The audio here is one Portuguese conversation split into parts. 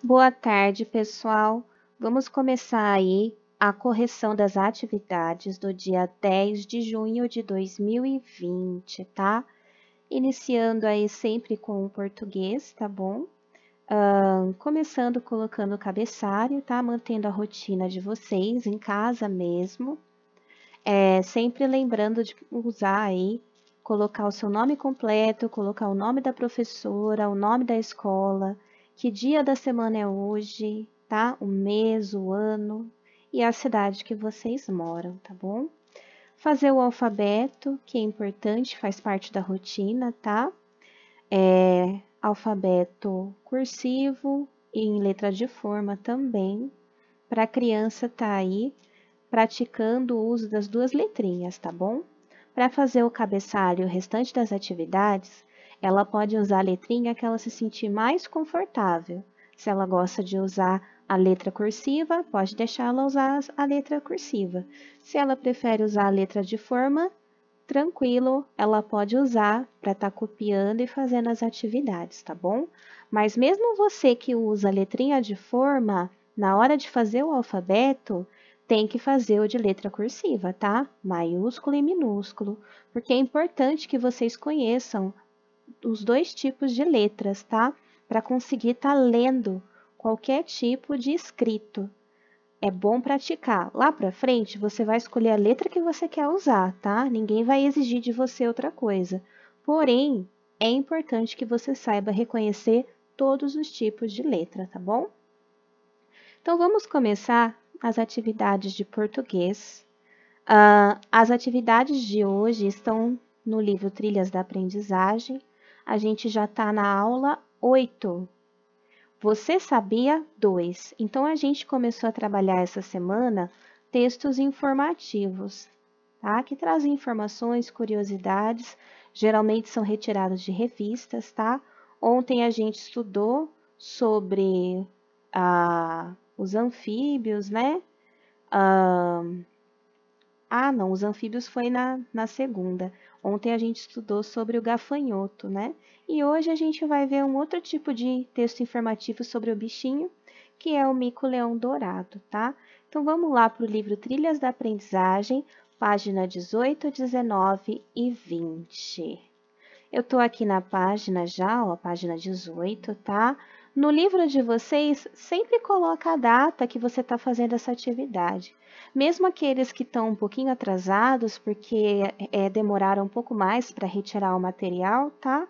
Boa tarde, pessoal. Vamos começar aí a correção das atividades do dia 10 de junho de 2020, tá? Iniciando aí sempre com o português, tá bom? Começando colocando o cabeçalho, tá? Mantendo a rotina de vocês em casa mesmo. Sempre lembrando de usar aí, colocar o seu nome completo, colocar o nome da professora, o nome da escola, que dia da semana é hoje, tá? O mês, o ano e a cidade que vocês moram, tá bom? Fazer o alfabeto, que é importante, faz parte da rotina, tá? Alfabeto cursivo e em letra de forma também, para a criança tá aí praticando o uso das duas letrinhas, tá bom? Para fazer o cabeçalho e o restante das atividades, ela pode usar a letrinha que ela se sentir mais confortável. Se ela gosta de usar a letra cursiva, pode deixar ela usar a letra cursiva. Se ela prefere usar a letra de forma, tranquilo, ela pode usar para estar copiando e fazendo as atividades, tá bom? Mas mesmo você que usa a letrinha de forma, na hora de fazer o alfabeto, tem que fazer o de letra cursiva, tá? Maiúsculo e minúsculo, porque é importante que vocês conheçam os dois tipos de letras, tá? Para conseguir estar lendo qualquer tipo de escrito. É bom praticar. Lá para frente, você vai escolher a letra que você quer usar, tá? Ninguém vai exigir de você outra coisa. Porém, é importante que você saiba reconhecer todos os tipos de letra, tá bom? Então, vamos começar as atividades de português. As atividades de hoje estão no livro Trilhas da Aprendizagem. A gente já está na aula 8. Você sabia? 2. Então, a gente começou a trabalhar essa semana textos informativos, tá? Que trazem informações, curiosidades, geralmente são retirados de revistas, tá? Ontem a gente estudou sobre os anfíbios, né? Não, os anfíbios foi na segunda. Ontem a gente estudou sobre o gafanhoto, né? E hoje a gente vai ver um outro tipo de texto informativo sobre o bichinho, que é o mico-leão dourado, tá? Então vamos lá para o livro Trilhas da Aprendizagem, página 18, 19 e 20. Eu estou aqui na página já, ó, página 18, tá? No livro de vocês, sempre coloca a data que você está fazendo essa atividade. Mesmo aqueles que estão um pouquinho atrasados, porque demoraram um pouco mais para retirar o material, tá?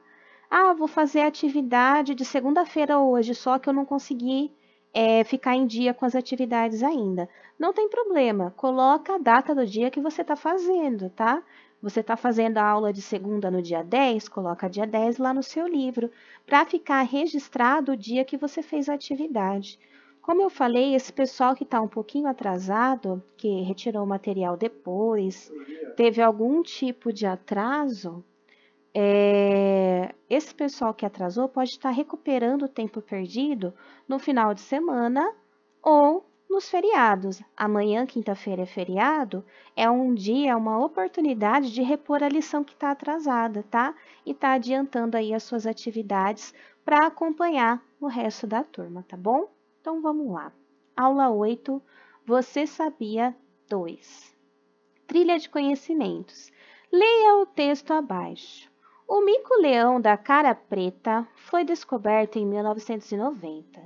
Vou fazer a atividade de segunda-feira hoje, só que eu não consegui ficar em dia com as atividades ainda. Não tem problema, coloca a data do dia que você está fazendo, tá? Você está fazendo a aula de segunda no dia 10, coloca dia 10 lá no seu livro, para ficar registrado o dia que você fez a atividade. Como eu falei, esse pessoal que está um pouquinho atrasado, que retirou o material depois, teve algum tipo de atraso, esse pessoal que atrasou pode estar recuperando o tempo perdido no final de semana ou nos feriados. Amanhã, quinta-feira, é feriado, é um dia, uma oportunidade de repor a lição que está atrasada, tá? E tá adiantando aí as suas atividades para acompanhar o resto da turma, tá bom? Então, vamos lá. Aula 8, Você Sabia 2. Trilha de conhecimentos. Leia o texto abaixo. O mico-leão da cara preta foi descoberto em 1990.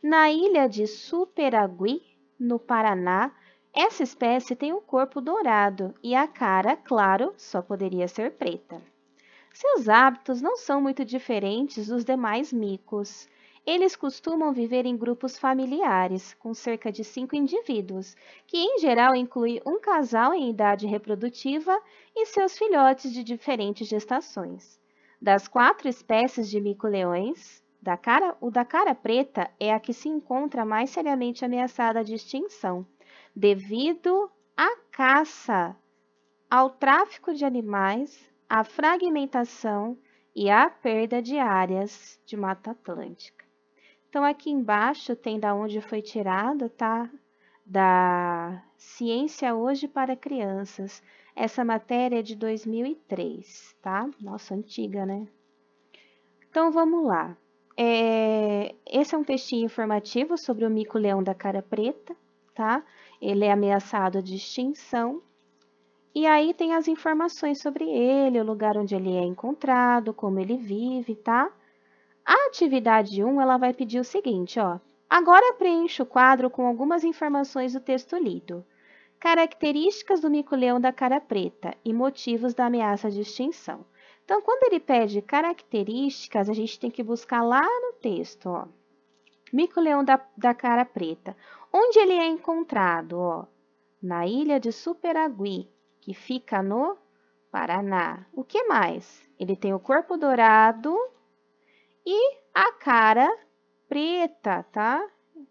Na ilha de Superagui, no Paraná, essa espécie tem um corpo dourado e a cara, claro, só poderia ser preta. Seus hábitos não são muito diferentes dos demais micos. Eles costumam viver em grupos familiares, com cerca de 5 indivíduos, que em geral inclui um casal em idade reprodutiva e seus filhotes de diferentes gestações. Das 4 espécies de mico-leões, o da cara preta é a que se encontra mais seriamente ameaçada de extinção, devido à caça, ao tráfico de animais, à fragmentação e à perda de áreas de Mata Atlântica. Então, aqui embaixo tem da onde foi tirado, tá? Da Ciência Hoje para Crianças. Essa matéria é de 2003, tá? Nossa, antiga, né? Então, vamos lá. esse é um textinho informativo sobre o mico-leão da cara preta, tá? Ele é ameaçado de extinção. E aí tem as informações sobre ele, o lugar onde ele é encontrado, como ele vive, tá? A atividade 1, ela vai pedir o seguinte, ó. Agora preencha o quadro com algumas informações do texto lido. Características do mico-leão da cara preta e motivos da ameaça de extinção. Então, quando ele pede características, a gente tem que buscar lá no texto, ó. Mico-leão da cara preta. Onde ele é encontrado, ó? Na ilha de Superagui, que fica no Paraná. O que mais? Ele tem o corpo dourado e a cara preta, tá?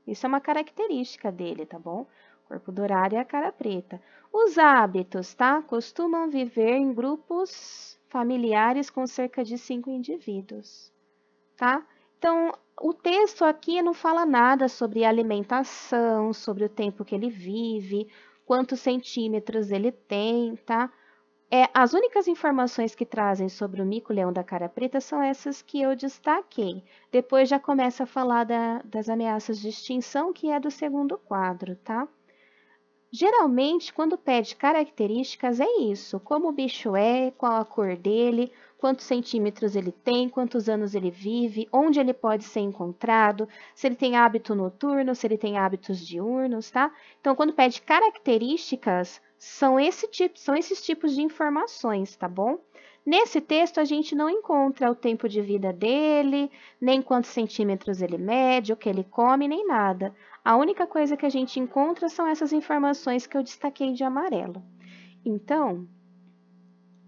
Isso é uma característica dele, tá bom? Corpo dourado e a cara preta. Os hábitos, tá? Costumam viver em grupos familiares com cerca de 5 indivíduos, tá? Então, o texto aqui não fala nada sobre alimentação, sobre o tempo que ele vive, quantos centímetros ele tem, tá? As únicas informações que trazem sobre o mico-leão da cara preta são essas que eu destaquei. Depois já começa a falar das ameaças de extinção, que é do segundo quadro, tá? Geralmente, quando pede características, é isso. Como o bicho é, qual a cor dele, quantos centímetros ele tem, quantos anos ele vive, onde ele pode ser encontrado, se ele tem hábito noturno, se ele tem hábitos diurnos, tá? Então, quando pede características, são esses tipos de informações, tá bom? Nesse texto, a gente não encontra o tempo de vida dele, nem quantos centímetros ele mede, o que ele come, nem nada. A única coisa que a gente encontra são essas informações que eu destaquei de amarelo. Então,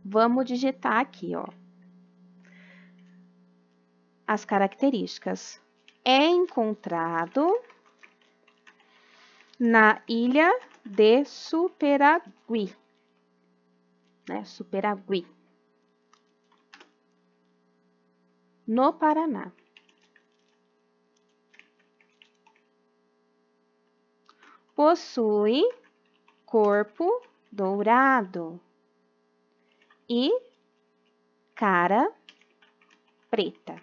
vamos digitar aqui, ó. As características. É encontrado na ilha de Superagui, né? Superagui, no Paraná. Possui corpo dourado e cara preta.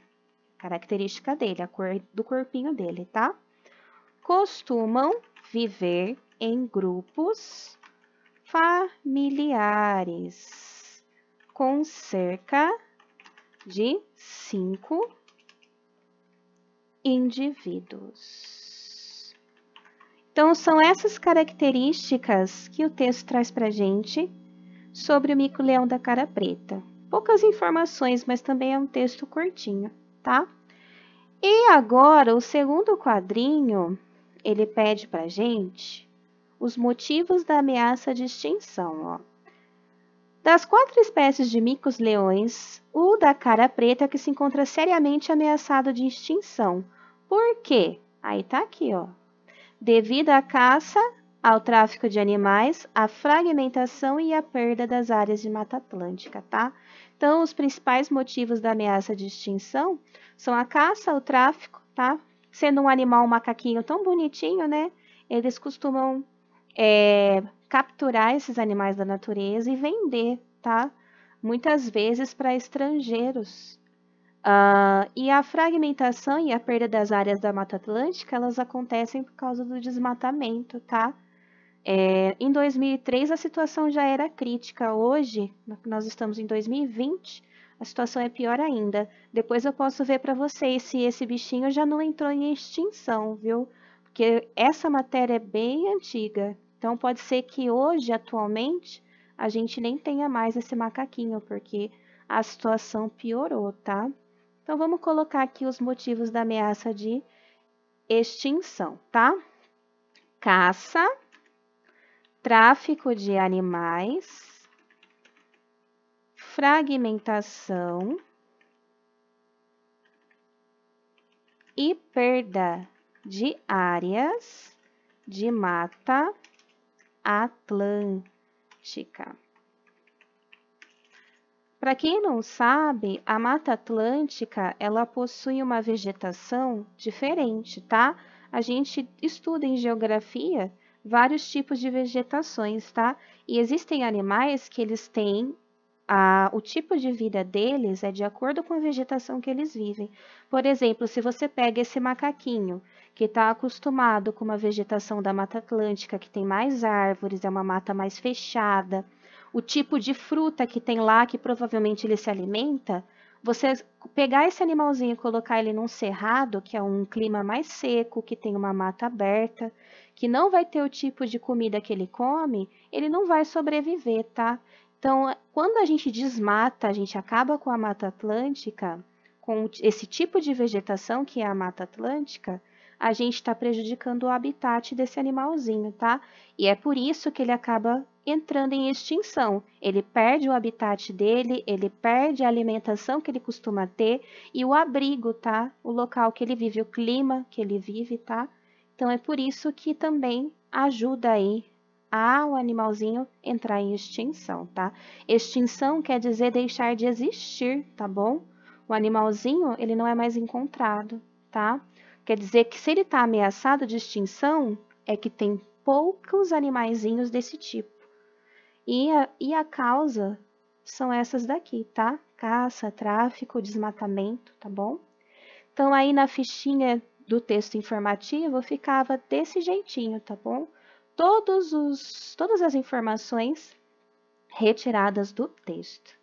Característica dele, a cor do corpinho dele, tá? Costumam viver em grupos familiares com cerca de 5 indivíduos. Então, são essas características que o texto traz para a gente sobre o mico-leão da cara preta. Poucas informações, mas também é um texto curtinho, tá? E agora, o segundo quadrinho, ele pede para a gente os motivos da ameaça de extinção, ó. Das 4 espécies de micos-leões, o da cara preta é que se encontra seriamente ameaçado de extinção. Por quê? Aí tá aqui, ó. Devido à caça, ao tráfico de animais, à fragmentação e à perda das áreas de Mata Atlântica, tá? Então, os principais motivos da ameaça de extinção são a caça, o tráfico, tá? Sendo um animal, um macaquinho tão bonitinho, né? Eles costumam capturar esses animais da natureza e vender, tá? Muitas vezes para estrangeiros. E a fragmentação e a perda das áreas da Mata Atlântica, elas acontecem por causa do desmatamento, tá? Em 2003, a situação já era crítica. Hoje, nós estamos em 2020, a situação é pior ainda. Depois eu posso ver para vocês se esse bichinho já não entrou em extinção, viu? Porque essa matéria é bem antiga. Então, pode ser que hoje, atualmente, a gente nem tenha mais esse macaquinho, porque a situação piorou, tá? Então, vamos colocar aqui os motivos da ameaça de extinção, tá? Caça, tráfico de animais, fragmentação e perda de áreas de Mata Atlântica. Para quem não sabe, a Mata Atlântica, ela possui uma vegetação diferente, tá? A gente estuda em geografia vários tipos de vegetações, tá? E existem animais que eles têm O tipo de vida deles é de acordo com a vegetação que eles vivem. Por exemplo, se você pega esse macaquinho, que está acostumado com uma vegetação da Mata Atlântica, que tem mais árvores, é uma mata mais fechada, o tipo de fruta que tem lá, que provavelmente ele se alimenta, você pegar esse animalzinho e colocar ele num cerrado, que é um clima mais seco, que tem uma mata aberta, que não vai ter o tipo de comida que ele come, ele não vai sobreviver, tá? Então, quando a gente desmata, a gente acaba com a Mata Atlântica, com esse tipo de vegetação que é a Mata Atlântica, a gente está prejudicando o habitat desse animalzinho, tá? E é por isso que ele acaba entrando em extinção. Ele perde o habitat dele, ele perde a alimentação que ele costuma ter e o abrigo, tá? O local que ele vive, o clima que ele vive, tá? Então, é por isso que também ajuda aí o animalzinho entrar em extinção, tá? Extinção quer dizer deixar de existir, tá bom? O animalzinho, ele não é mais encontrado, tá? Quer dizer que se ele está ameaçado de extinção, é que tem poucos animaizinhos desse tipo. E a causa são essas daqui, tá? Caça, tráfico, desmatamento, tá bom? Então, aí na fichinha do texto informativo ficava desse jeitinho, tá bom? Todas as informações retiradas do texto.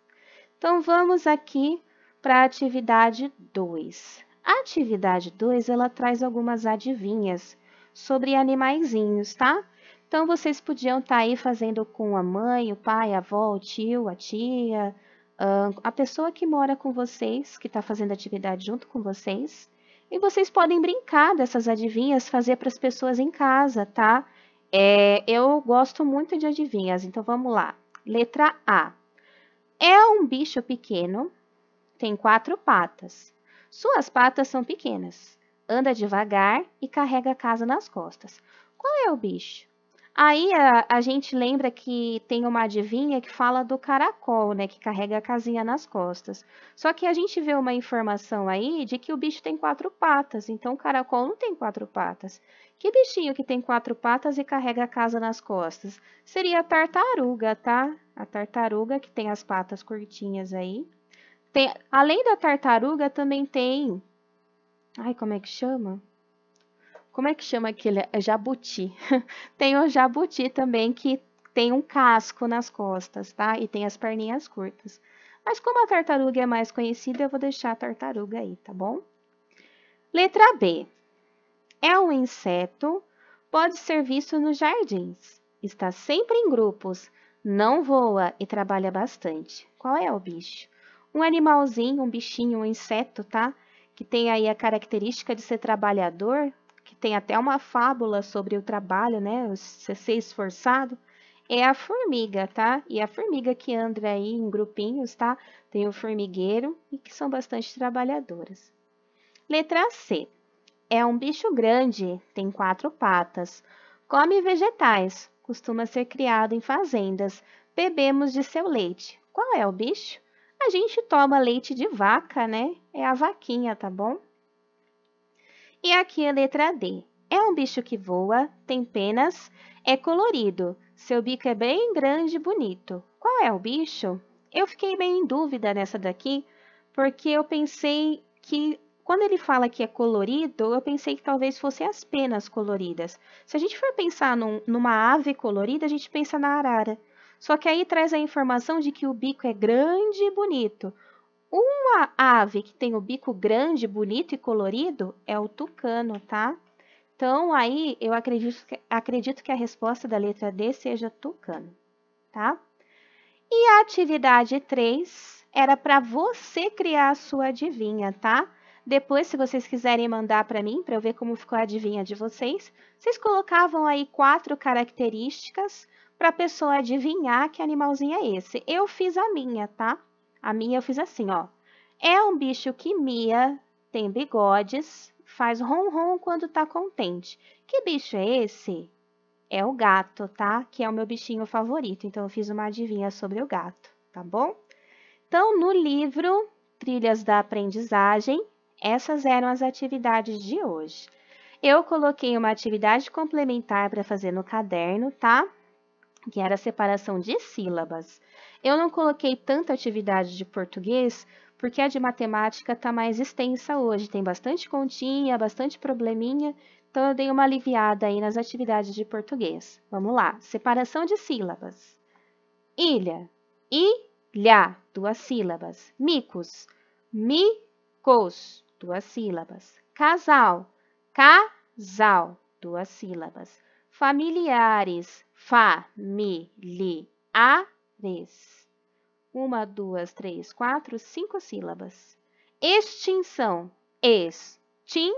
Então, vamos aqui para a atividade 2. A atividade 2, ela traz algumas adivinhas sobre animaizinhos, tá? Então, vocês podiam estar aí fazendo com a mãe, o pai, a avó, o tio, a tia, a pessoa que mora com vocês, que está fazendo atividade junto com vocês. E vocês podem brincar dessas adivinhas, fazer para as pessoas em casa, tá? Eu gosto muito de adivinhas, então vamos lá. Letra A. É um bicho pequeno, tem 4 patas. Suas patas são pequenas. Anda devagar e carrega a casa nas costas. Qual é o bicho? Aí a gente lembra que tem uma adivinha que fala do caracol, né? Que carrega a casinha nas costas. Só que a gente vê uma informação aí de que o bicho tem 4 patas. Então o caracol não tem 4 patas. Que bichinho que tem 4 patas e carrega a casa nas costas? Seria a tartaruga, tá? A tartaruga que tem as patas curtinhas aí. Além da tartaruga, também tem... Ai, como é que chama? Como é que chama aquele? É jabuti. Tem o jabuti também, que tem um casco nas costas, tá? E tem as perninhas curtas. Mas como a tartaruga é mais conhecida, eu vou deixar a tartaruga aí, tá bom? Letra B. É um inseto, pode ser visto nos jardins. Está sempre em grupos, não voa e trabalha bastante. Qual é o bicho? Um animalzinho, um bichinho, um inseto, tá? Que tem aí a característica de ser trabalhador, que tem até uma fábula sobre o trabalho, né? Ser esforçado. É a formiga, tá? E a formiga que anda aí em grupinhos, tá? Tem o formigueiro e que são bastante trabalhadoras. Letra C. É um bicho grande, tem 4 patas. Come vegetais, costuma ser criado em fazendas. Bebemos de seu leite. Qual é o bicho? A gente toma leite de vaca, né? É a vaquinha, tá bom? E aqui a letra D. É um bicho que voa, tem penas, é colorido. Seu bico é bem grande e bonito. Qual é o bicho? Eu fiquei bem em dúvida nessa daqui, porque eu pensei que quando ele fala que é colorido, eu pensei que talvez fossem as penas coloridas. Se a gente for pensar numa ave colorida, a gente pensa na arara. Só que aí traz a informação de que o bico é grande e bonito. Uma ave que tem o bico grande, bonito e colorido é o tucano, tá? Então, aí eu acredito que a resposta da letra D seja tucano, tá? E a atividade 3 era para você criar a sua adivinha, tá? Depois, se vocês quiserem mandar para mim, para eu ver como ficou a adivinha de vocês, vocês colocavam aí 4 características para a pessoa adivinhar que animalzinho é esse. Eu fiz a minha, tá? A minha eu fiz assim, ó. É um bicho que mia, tem bigodes, faz ronron quando tá contente. Que bicho é esse? É o gato, tá? Que é o meu bichinho favorito. Então, eu fiz uma adivinha sobre o gato, tá bom? Então, no livro Trilhas da Aprendizagem, essas eram as atividades de hoje. Eu coloquei uma atividade complementar para fazer no caderno, tá? Que era a separação de sílabas. Eu não coloquei tanta atividade de português, porque a de matemática está mais extensa hoje. Tem bastante continha, bastante probleminha, então eu dei uma aliviada aí nas atividades de português. Vamos lá, separação de sílabas. Ilha, ilha, 2 sílabas. Micos, micos, 2 sílabas. Casal, casal, 2 sílabas. Familiares, familiares. 1, 2, 3, 4, 5 sílabas. Extinção, extinção.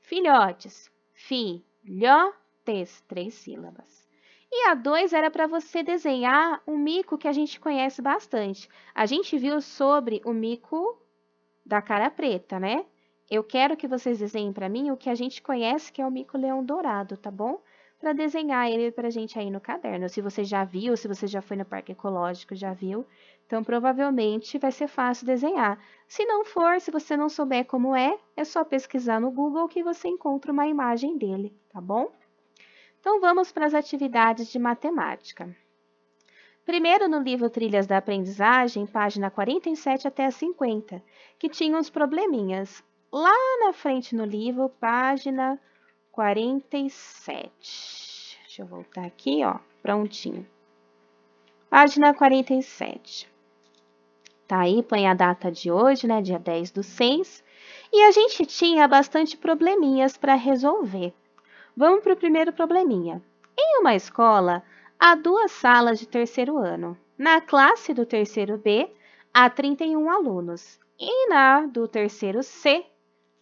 Filhotes, filhotes, 3 sílabas. E a 2 era para você desenhar um mico que a gente conhece bastante. A gente viu sobre o mico da cara preta, né? Eu quero que vocês desenhem para mim o que a gente conhece, que é o mico-leão dourado, tá bom? Para desenhar ele para a gente aí no caderno. Se você já viu, se você já foi no Parque Ecológico, já viu. Então, provavelmente vai ser fácil desenhar. Se não for, se você não souber como é só pesquisar no Google que você encontra uma imagem dele, tá bom? Então, vamos para as atividades de matemática. Primeiro, no livro Trilhas da Aprendizagem, página 47 até a 50, que tinha uns probleminhas. Lá na frente no livro, página 47. Deixa eu voltar aqui, ó, prontinho. Página 47. Tá aí, põe a data de hoje, né, dia 10/6. E a gente tinha bastante probleminhas para resolver. Vamos para o primeiro probleminha. Em uma escola, há 2 salas de terceiro ano. Na classe do terceiro B, há 31 alunos. E na do terceiro C,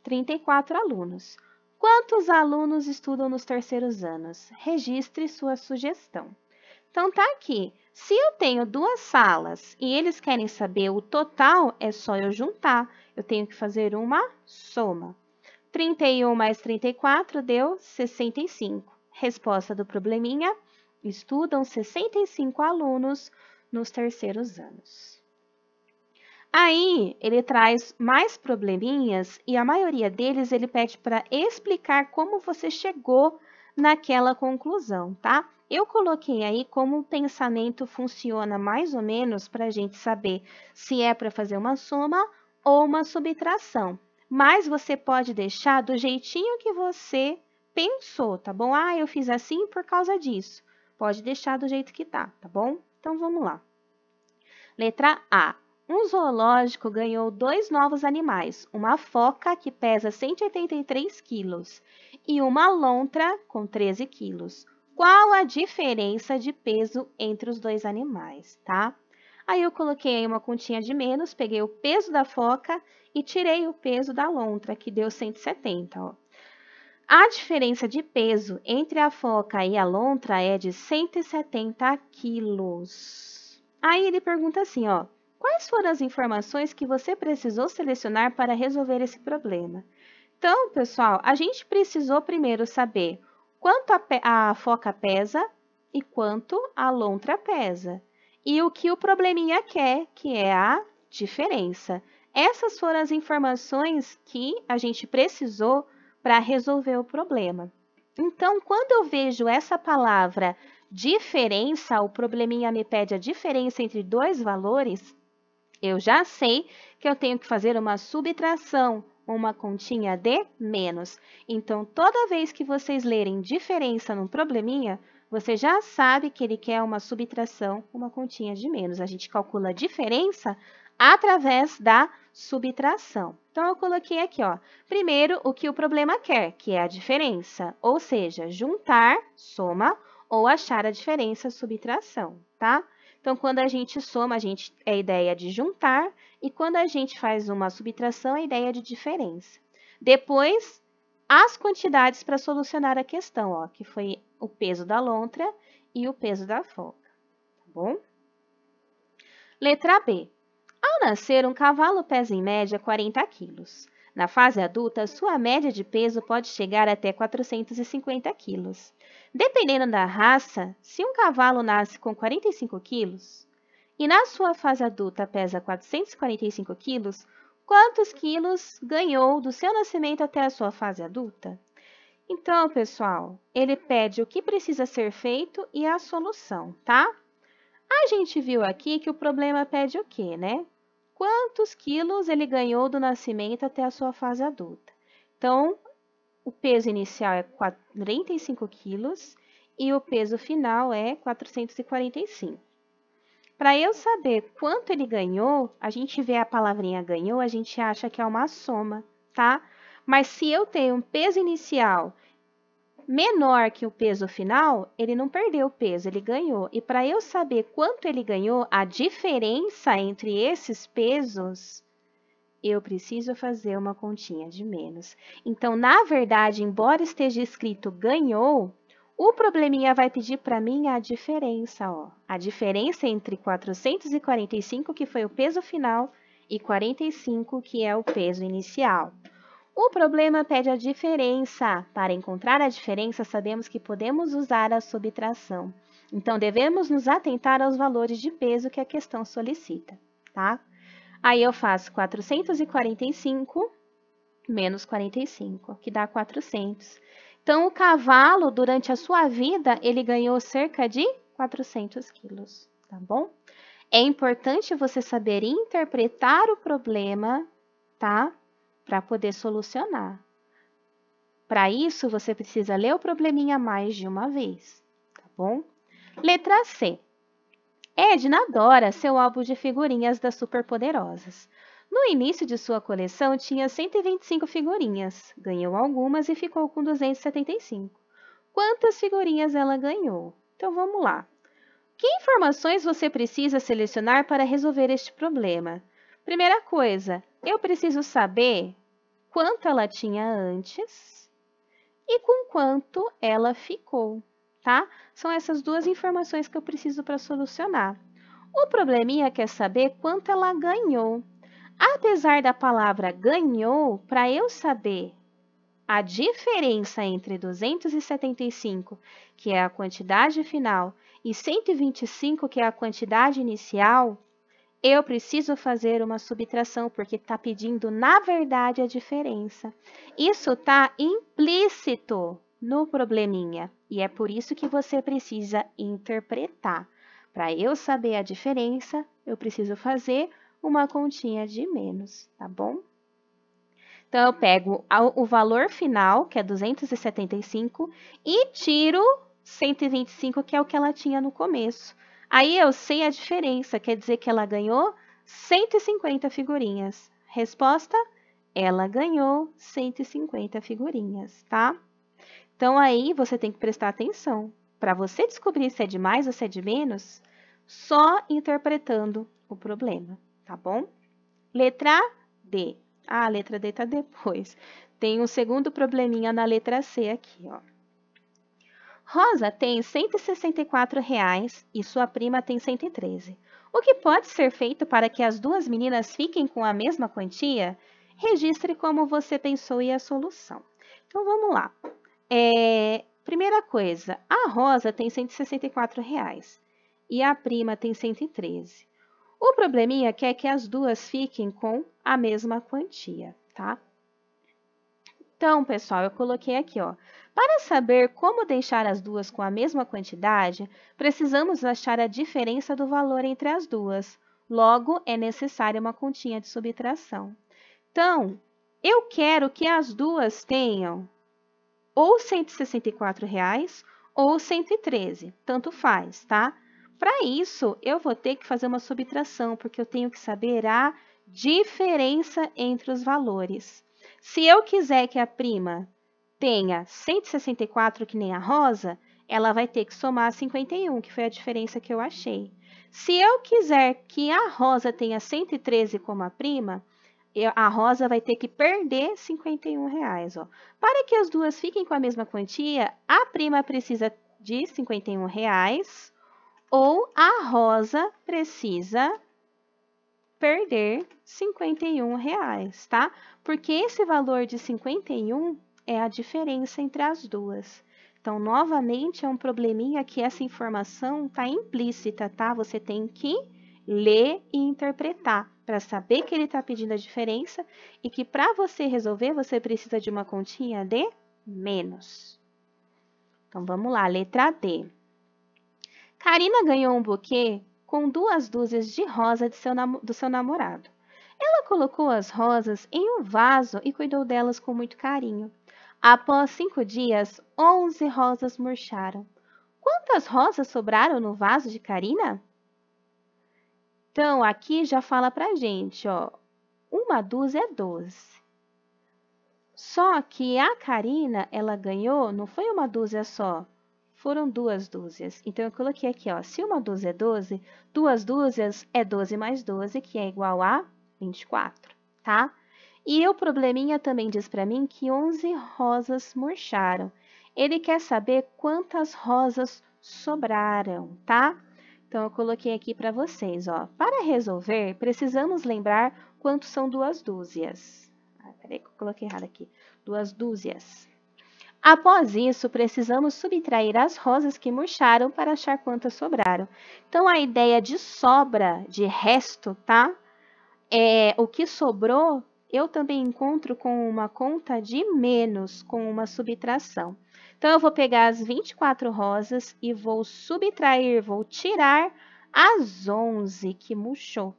34 alunos. Quantos alunos estudam nos terceiros anos? Registre sua sugestão. Então, tá aqui. Se eu tenho 2 salas e eles querem saber o total, é só eu juntar. Eu tenho que fazer uma soma. 31 mais 34 deu 65. Resposta do probleminha: estudam 65 alunos nos terceiros anos. Aí, ele traz mais probleminhas e a maioria deles ele pede para explicar como você chegou naquela conclusão, tá? Eu coloquei aí como o pensamento funciona mais ou menos para a gente saber se é para fazer uma soma ou uma subtração. Mas você pode deixar do jeitinho que você pensou, tá bom? Ah, eu fiz assim por causa disso. Pode deixar do jeito que tá bom? Então, vamos lá. Letra A. Um zoológico ganhou 2 novos animais, uma foca que pesa 183 quilos e uma lontra com 13 quilos. Qual a diferença de peso entre os 2 animais, tá? Aí eu coloquei aí uma continha de menos, peguei o peso da foca e tirei o peso da lontra, que deu 170, ó. A diferença de peso entre a foca e a lontra é de 170 quilos. Aí ele pergunta assim, ó, quais foram as informações que você precisou selecionar para resolver esse problema? Então, pessoal, a gente precisou primeiro saber quanto a foca pesa e quanto a lontra pesa. E o que o probleminha quer, que é a diferença. Essas foram as informações que a gente precisou para resolver o problema. Então, quando eu vejo essa palavra diferença, o probleminha me pede a diferença entre 2 valores, eu já sei que eu tenho que fazer uma subtração, uma continha de menos. Então, toda vez que vocês lerem diferença num probleminha, você já sabe que ele quer uma subtração, uma continha de menos. A gente calcula a diferença através da subtração. Então, eu coloquei aqui, ó, primeiro o que o problema quer, que é a diferença, ou seja, juntar, soma, ou achar a diferença, subtração, tá? Então, quando a gente soma, é a ideia de juntar, e quando a gente faz uma subtração, é a ideia de diferença. Depois, as quantidades para solucionar a questão, ó, que foi o peso da lontra e o peso da foca, tá bom? Letra B. Ao nascer, um cavalo pesa em média 40 quilos. Na fase adulta, sua média de peso pode chegar até 450 quilos. Dependendo da raça, se um cavalo nasce com 45 quilos e na sua fase adulta pesa 445 quilos, quantos quilos ganhou do seu nascimento até a sua fase adulta? Então, pessoal, ele pede o que precisa ser feito e a solução, tá? A gente viu aqui que o problema pede o quê, né? Quantos quilos ele ganhou do nascimento até a sua fase adulta? Então, o peso inicial é 45 quilos e o peso final é 445. Para eu saber quanto ele ganhou, a gente vê a palavrinha ganhou, a gente acha que é uma soma, tá? Mas se eu tenho um peso inicial menor que o peso final, ele não perdeu o peso, ele ganhou. E para eu saber quanto ele ganhou, a diferença entre esses pesos, eu preciso fazer uma continha de menos. Então, na verdade, embora esteja escrito ganhou, o probleminha vai pedir para mim a diferença, ó. A diferença entre 445, que foi o peso final, e 45, que é o peso inicial. O problema pede a diferença. Para encontrar a diferença, sabemos que podemos usar a subtração. Então, devemos nos atentar aos valores de peso que a questão solicita, tá? Aí eu faço 445 menos 45, que dá 400. Então, o cavalo, durante a sua vida, ele ganhou cerca de 400 quilos, tá bom? É importante você saber interpretar o problema, tá? Para poder solucionar. Para isso, você precisa ler o probleminha mais de uma vez, tá bom? Letra C. Edna adora seu álbum de figurinhas das Superpoderosas. No início de sua coleção, tinha 125 figurinhas. Ganhou algumas e ficou com 275. Quantas figurinhas ela ganhou? Então, vamos lá. Que informações você precisa selecionar para resolver este problema? Primeira coisa, eu preciso saber quanto ela tinha antes e com quanto ela ficou, tá? São essas duas informações que eu preciso para solucionar. O probleminha quer saber quanto ela ganhou. Apesar da palavra ganhou, para eu saber a diferença entre 275, que é a quantidade final, e 125, que é a quantidade inicial, eu preciso fazer uma subtração, porque está pedindo, na verdade, a diferença. Isso está implícito no probleminha, e é por isso que você precisa interpretar. Para eu saber a diferença, eu preciso fazer uma continha de menos, tá bom? Então, eu pego o valor final, que é 275, e tiro 125, que é o que ela tinha no começo. Aí eu sei a diferença, quer dizer que ela ganhou 150 figurinhas. Resposta: ela ganhou 150 figurinhas, tá? Então, aí você tem que prestar atenção. Para você descobrir se é de mais ou se é de menos, só interpretando o problema, tá bom? Letra D. Ah, a letra D está depois. Tem um segundo probleminha na letra C aqui, ó. Rosa tem R$ 164 e sua prima tem 113. O que pode ser feito para que as duas meninas fiquem com a mesma quantia? Registre como você pensou e a solução. Então, vamos lá. Primeira coisa, a Rosa tem R$ 164 e a prima tem 113. O probleminha quer que as duas fiquem com a mesma quantia, tá? Então, pessoal, eu coloquei aqui, ó. Para saber como deixar as duas com a mesma quantidade, precisamos achar a diferença do valor entre as duas. Logo, é necessária uma continha de subtração. Então, eu quero que as duas tenham ou R$ 164 ou 113, tanto faz, tá? Para isso, eu vou ter que fazer uma subtração, porque eu tenho que saber a diferença entre os valores. Se eu quiser que a prima tenha 164, que nem a Rosa, ela vai ter que somar 51, que foi a diferença que eu achei. Se eu quiser que a Rosa tenha 113 como a prima, a Rosa vai ter que perder R$ 51. Ó. Para que as duas fiquem com a mesma quantia, a prima precisa de R$ 51, ou a Rosa precisa perder R$ 51, tá? Porque esse valor de 51 é a diferença entre as duas. Então, novamente, é um probleminha que essa informação está implícita, tá? Você tem que ler e interpretar para saber que ele está pedindo a diferença e que para você resolver, você precisa de uma continha de menos. Então, vamos lá, letra D. Karina ganhou um buquê com 2 dúzias de rosa do seu namorado. Ela colocou as rosas em um vaso e cuidou delas com muito carinho. Após 5 dias, 11 rosas murcharam. Quantas rosas sobraram no vaso de Karina? Então, aqui já fala pra gente, ó, 1 dúzia é 12. Só que a Karina, ela ganhou, não foi 1 dúzia só, foram 2 dúzias. Então, eu coloquei aqui, ó, se 1 dúzia é 12, 2 dúzias é 12 mais 12, que é igual a 24, tá? E o probleminha também diz para mim que 11 rosas murcharam. Ele quer saber quantas rosas sobraram, tá? Então, eu coloquei aqui para vocês, ó. Para resolver, precisamos lembrar quantos são 2 dúzias. Peraí que eu coloquei errado aqui. 2 dúzias. Após isso, precisamos subtrair as rosas que murcharam para achar quantas sobraram. Então, a ideia de sobra, de resto, tá? O que sobrou, eu também encontro com uma conta de menos, com uma subtração. Então, eu vou pegar as 24 rosas e vou subtrair, vou tirar as 11 que murchou.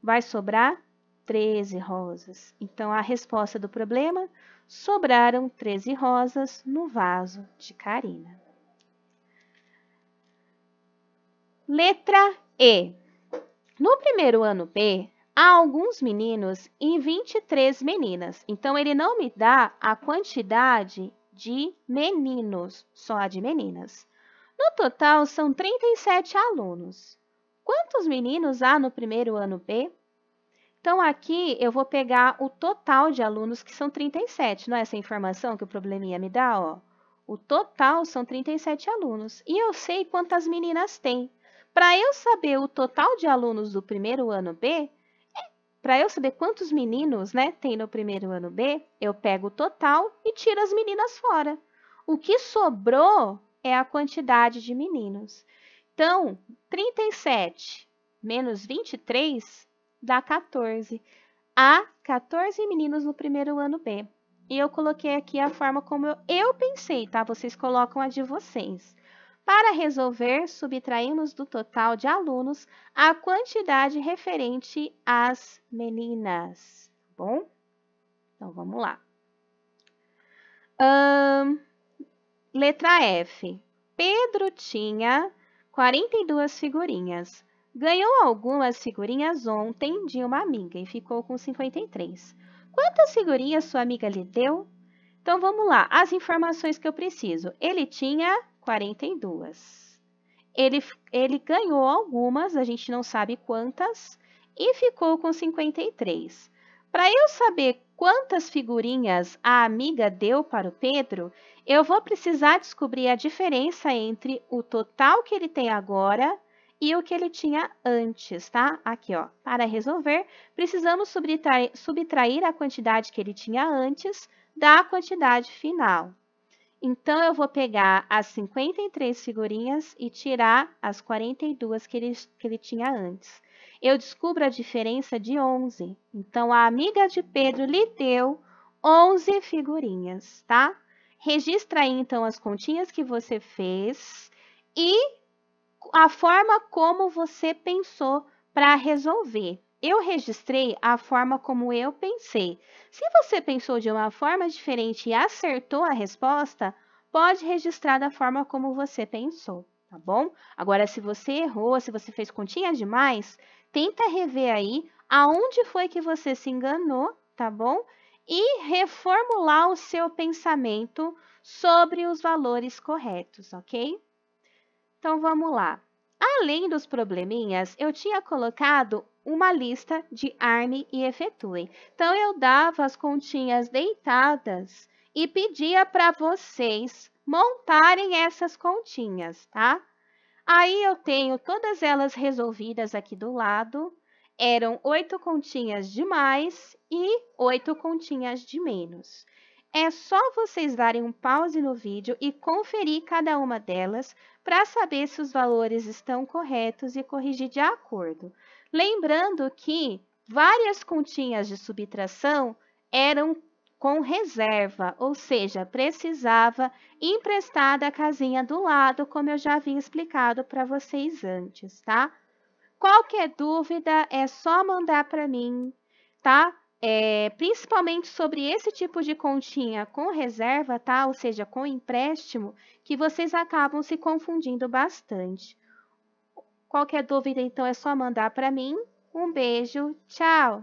Vai sobrar 13 rosas. Então, a resposta do problema, sobraram 13 rosas no vaso de Karina. Letra E. No primeiro ano B, há alguns meninos e 23 meninas. Então, ele não me dá a quantidade de meninos, só a de meninas. No total, são 37 alunos. Quantos meninos há no primeiro ano B? Então, aqui eu vou pegar o total de alunos, que são 37. Não é essa informação que o probleminha me dá, ó? O total são 37 alunos. E eu sei quantas meninas tem. Para eu saber o total de alunos do primeiro ano B, para eu saber quantos meninos, né, tem no primeiro ano B, eu pego o total e tiro as meninas fora. O que sobrou é a quantidade de meninos. Então, 37 menos 23 dá 14. Há 14 meninos no primeiro ano B. E eu coloquei aqui a forma como eu pensei, tá? Vocês colocam a de vocês. Para resolver, subtraímos do total de alunos a quantidade referente às meninas, tá bom? Então, vamos lá. Letra F. Pedro tinha 42 figurinhas. Ganhou algumas figurinhas ontem de uma amiga e ficou com 53. Quantas figurinhas sua amiga lhe deu? Então, vamos lá. As informações que eu preciso. Ele tinha 42. Ele ganhou algumas, a gente não sabe quantas, e ficou com 53. Para eu saber quantas figurinhas a amiga deu para o Pedro, eu vou precisar descobrir a diferença entre o total que ele tem agora e o que ele tinha antes, tá? Aqui, ó. Para resolver, precisamos subtrair a quantidade que ele tinha antes da quantidade final. Então, eu vou pegar as 53 figurinhas e tirar as 42 que ele tinha antes. Eu descubro a diferença de 11. Então, a amiga de Pedro lhe deu 11 figurinhas, tá? Registra aí, então, as continhas que você fez e a forma como você pensou para resolver. Eu registrei a forma como eu pensei. Se você pensou de uma forma diferente e acertou a resposta, pode registrar da forma como você pensou, tá bom? Agora, se você errou, se você fez continha demais, tenta rever aí aonde foi que você se enganou, tá bom? E reformular o seu pensamento sobre os valores corretos, ok? Então, vamos lá. Além dos probleminhas, eu tinha colocado uma lista de arme e efetue. Então, eu dava as continhas deitadas e pedia para vocês montarem essas continhas, tá? Aí, eu tenho todas elas resolvidas aqui do lado. Eram 8 continhas de mais e 8 continhas de menos. É só vocês darem um pause no vídeo e conferir cada uma delas para saber se os valores estão corretos e corrigir de acordo. Lembrando que várias continhas de subtração eram com reserva, ou seja, precisava emprestar da casinha do lado, como eu já havia explicado para vocês antes, tá? Qualquer dúvida é só mandar para mim, tá? Principalmente sobre esse tipo de continha com reserva, tá? Ou seja, com empréstimo, que vocês acabam se confundindo bastante. Qualquer dúvida, então, é só mandar para mim. Um beijo, tchau!